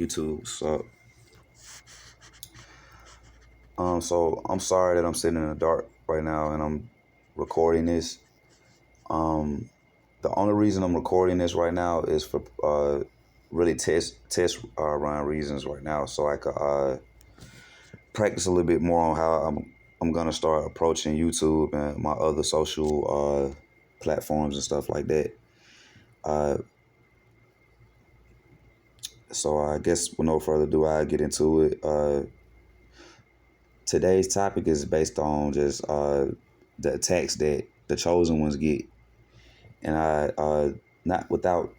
YouTube. So I'm sorry that I'm sitting in the dark right now and I'm recording this. The only reason I'm recording this right now is for really test run reasons right now, so I could practice a little bit more on how I'm gonna start approaching YouTube and my other social platforms and stuff like that. Uh, so I guess with no further ado, I get into it. Today's topic is based on just the attacks that the chosen ones get, and I not without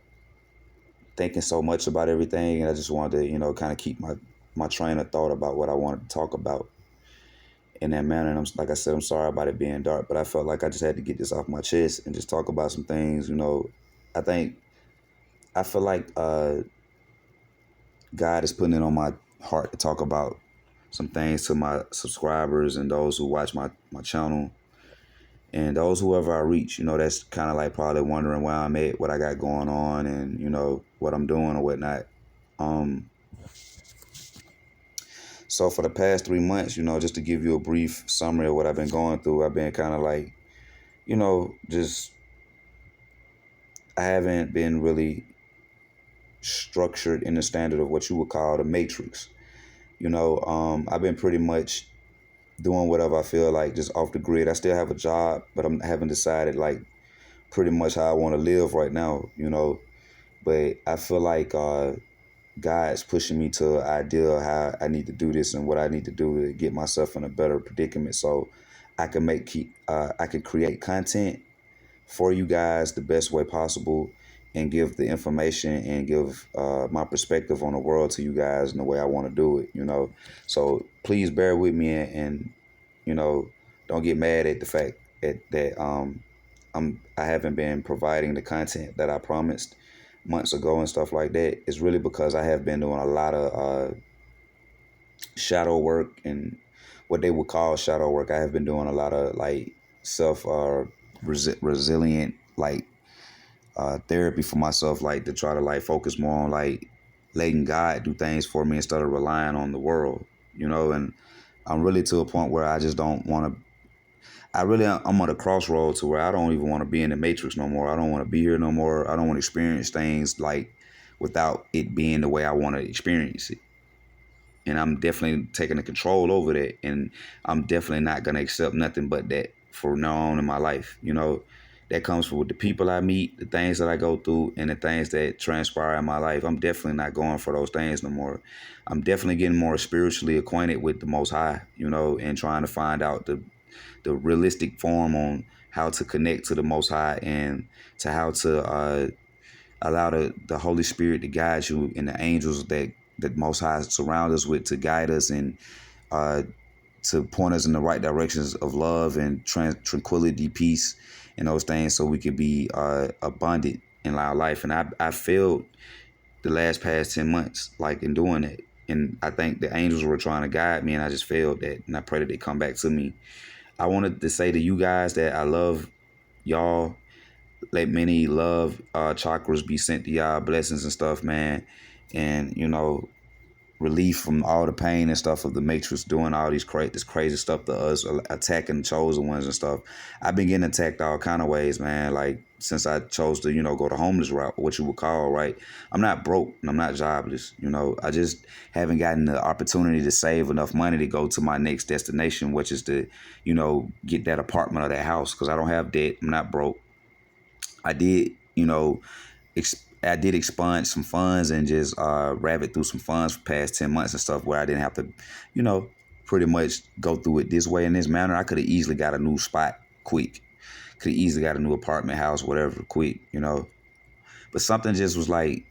thinking so much about everything, and I just wanted to kind of keep my train of thought about what I wanted to talk about in that manner. And like I said, I'm sorry about it being dark, but I felt like I just had to get this off my chest and just talk about some things. I think I feel like God is putting it on my heart to talk about some things to my subscribers and those who watch my channel. And those whoever I reach, that's kind of like probably wondering where I'm at, what I got going on, and what I'm doing or whatnot. So for the past 3 months, just to give you a brief summary of what I've been going through, I've been kind of like, just I haven't been really structured in the standard of what you would call the matrix. I've been pretty much doing whatever I feel like, just off the grid. I still have a job, but I haven't decided like pretty much how I want to live right now, But I feel like God's pushing me to an idea of how I need to do this and what I need to do to get myself in a better predicament, so I can I can create content for you guys the best way possible and give the information and give my perspective on the world to you guys in the way I want to do it. So please bear with me and don't get mad at the fact that I haven't been providing the content that I promised months ago and stuff like that. It's really because I have been doing a lot of shadow work, and what they would call shadow work. I have been doing a lot of like self resilient like therapy for myself, like to try to like focus more on like letting God do things for me instead of relying on the world, and I'm really to a point where I just don't want to. I'm at a crossroads to where I don't even want to be in the matrix no more. I don't want to be here no more. I don't want to experience things like without it being the way I want to experience it. And I'm definitely taking the control over that. And I'm definitely not going to accept nothing but that for now on in my life. That comes from the people I meet, the things that I go through, and the things that transpire in my life. I'm definitely not going for those things no more. I'm definitely getting more spiritually acquainted with the Most High, and trying to find out the realistic form on how to connect to the Most High and to how to allow the Holy Spirit to guide you, and the angels that Most High surround us with to guide us and to point us in the right directions of love and tranquility, peace, and those things, so we could be abundant in our life. And I failed the past 10 months, like in doing it. And I think the angels were trying to guide me, and I just failed that. And I pray that they come back to me. I wanted to say to you guys that I love y'all. Let many love chakras be sent to y'all, blessings and stuff, man. And relief from all the pain and stuff of the matrix doing all this crazy stuff to us, attacking the chosen ones and stuff. I've been getting attacked all kind of ways, man. Like since I chose to go the homeless route, what you would call, right? I'm not broke and I'm not jobless. I just haven't gotten the opportunity to save enough money to go to my next destination, which is to get that apartment or that house, because I don't have debt. I'm not broke. I did I did expunge some funds and just rabbit through some funds for past 10 months and stuff, where I didn't have to, pretty much go through it this way, in this manner. I could have easily got a new spot quick. Could have easily got a new apartment, house, whatever, quick, But something just was like,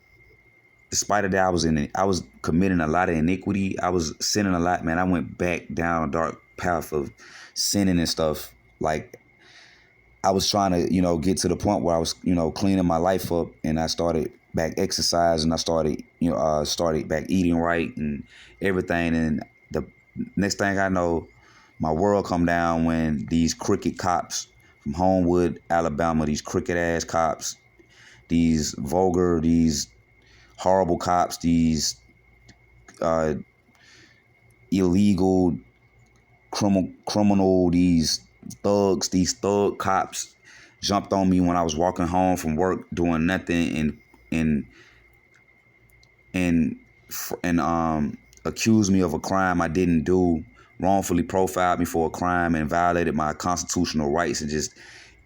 despite of that, I was committing a lot of iniquity. I was sinning a lot, man. I went back down a dark path of sinning and stuff. Like, I was trying to, get to the point where I was, cleaning my life up, and I started back exercising. I started, started back eating right and everything. And the next thing I know, my world come down when these crooked cops from Homewood, Alabama, these crooked ass cops, these vulgar, these horrible cops, these illegal criminal, these thug cops jumped on me when I was walking home from work doing nothing and and accused me of a crime I didn't do, wrongfully profiled me for a crime and violated my constitutional rights, and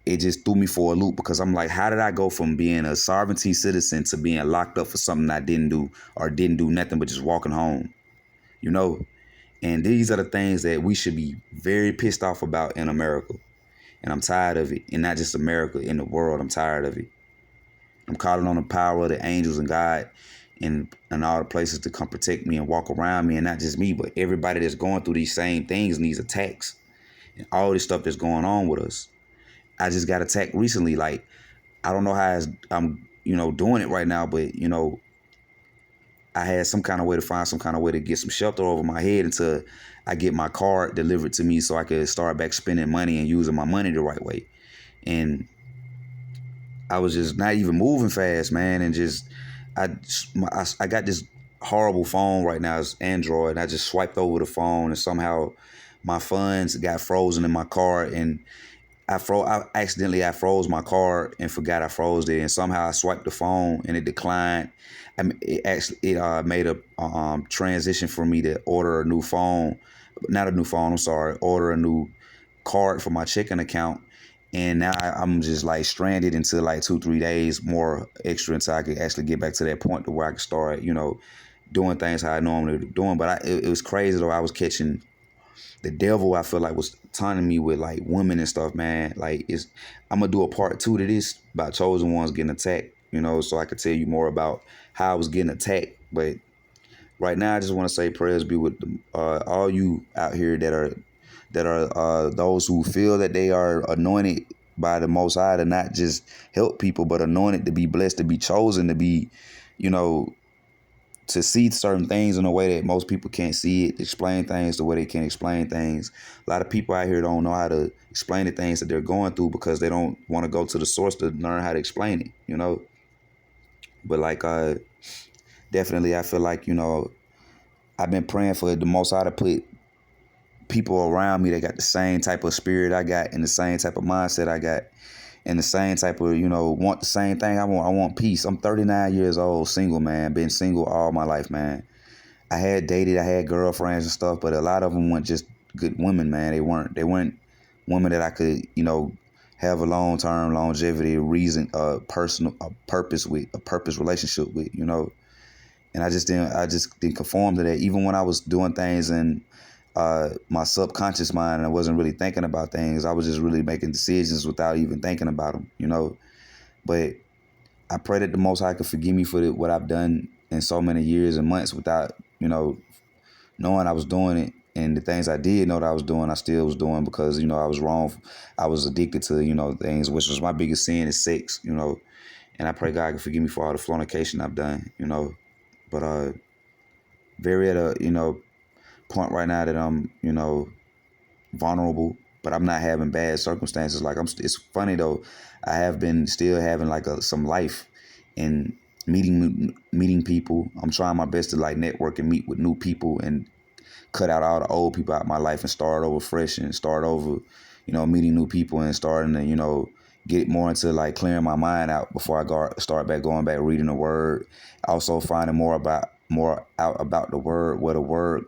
it just threw me for a loop, because I'm like, how did I go from being a sovereignty citizen to being locked up for something I didn't do, or didn't do nothing but just walking home, you know? And these are the things that we should be very pissed off about in America. And I'm tired of it. And not just America, in the world, I'm tired of it. I'm calling on the power of the angels and God and all the places to come protect me and walk around me, and not just me, but everybody that's going through these same things and these attacks and all this stuff that's going on with us. I just got attacked recently. Like, I don't know how I'm, doing it right now, but, I had some kind of way to find some kind of way to get some shelter over my head until I get my card delivered to me so I could start back spending money and using my money the right way. And I was just not even moving fast, man. And just, I got this horrible phone right now. It's Android. And I just swiped over the phone, and somehow my funds got frozen in my card, and I froze my card and forgot I froze it, and somehow I swiped the phone and it declined. It made a transition for me to order a new phone, not a new phone. I'm sorry, order a new card for my checking account, and now I'm just like stranded until like 2-3 days more extra until I could actually get back to that point to where I could start, doing things how I normally doing. But it was crazy though. I was catching the devil. I feel like was taunting me with like women and stuff, man. Like, I'm gonna do a part 2 to this about chosen ones getting attacked, so I could tell you more about how I was getting attacked. But right now, I just want to say prayers be with all you out here that are those who feel that they are anointed by the Most High to not just help people, but anointed to be blessed, to be chosen, to be, to see certain things in a way that most people can't see it, explain things the way they can't explain things. A lot of people out here don't know how to explain the things that they're going through because they don't want to go to the source to learn how to explain it, But like, definitely, I feel like, I've been praying for the Most High to put people around me that got the same type of spirit I got, and the same type of mindset I got, and the same type of, want the same thing I want. I want peace. I'm 39 years old, single, man. Been single all my life, man. I had dated, I had girlfriends and stuff, but a lot of them weren't just good women, man. They weren't women that I could, have a long-term longevity, reason, a purpose relationship with, And I just didn't conform to that. Even when I was doing things in my subconscious mind, and I wasn't really thinking about things. I was just really making decisions without even thinking about them, But I pray that the Most High could forgive me for what I've done in so many years and months without, knowing I was doing it. And the things I did know that I was doing, I still was doing because, I was wrong. I was addicted to, things, which was my biggest sin is sex, And I pray God can forgive me for all the fornication I've done, But very at a, point right now that I'm, vulnerable, but I'm not having bad circumstances. Like, it's funny though. I have been still having like some life and meeting people. I'm trying my best to like network and meet with new people and cut out all the old people out of my life and start over fresh and start over, meeting new people and starting to, get more into like clearing my mind out before I start going back reading the word. Also finding more out about the word, where the word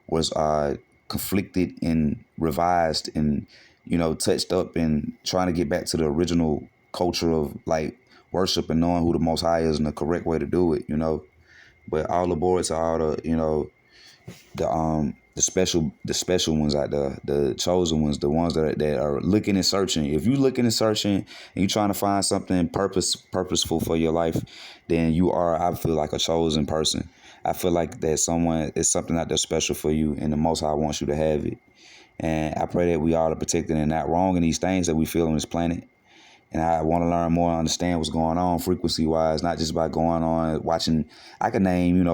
was conflicted and revised and, touched up, and trying to get back to the original culture of like worship and knowing who the Most High is and the correct way to do it, But all aboard to all the, the special ones out there, the chosen ones, the ones that are looking and searching. If you're looking and searching and you're trying to find something purposeful for your life, then you are, I feel like, a chosen person. I feel like that someone is something out there special for you, and the Most High wants you to have it. And I pray that we all are protected and not wrong in these things that we feel on this planet. And I want to learn more and understand what's going on frequency-wise, not just by going on, watching. I can name,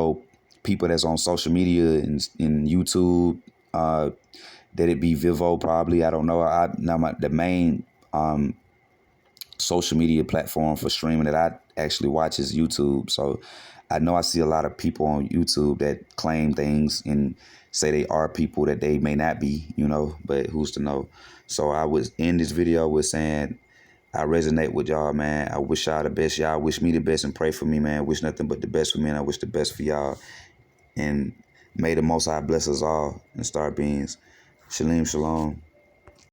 people that's on social media and in YouTube, that it be Vivo probably. I don't know. The main social media platform for streaming that I actually watches YouTube. So I know I see a lot of people on YouTube that claim things and say they are people that they may not be, you know, but who's to know? So I was in this video with saying I resonate with y'all, man. I wish y'all the best. Y'all wish me the best and pray for me, man. Wish nothing but the best for me, and I wish the best for y'all. And may the Most High bless us all and star beings. Shalom, shalom.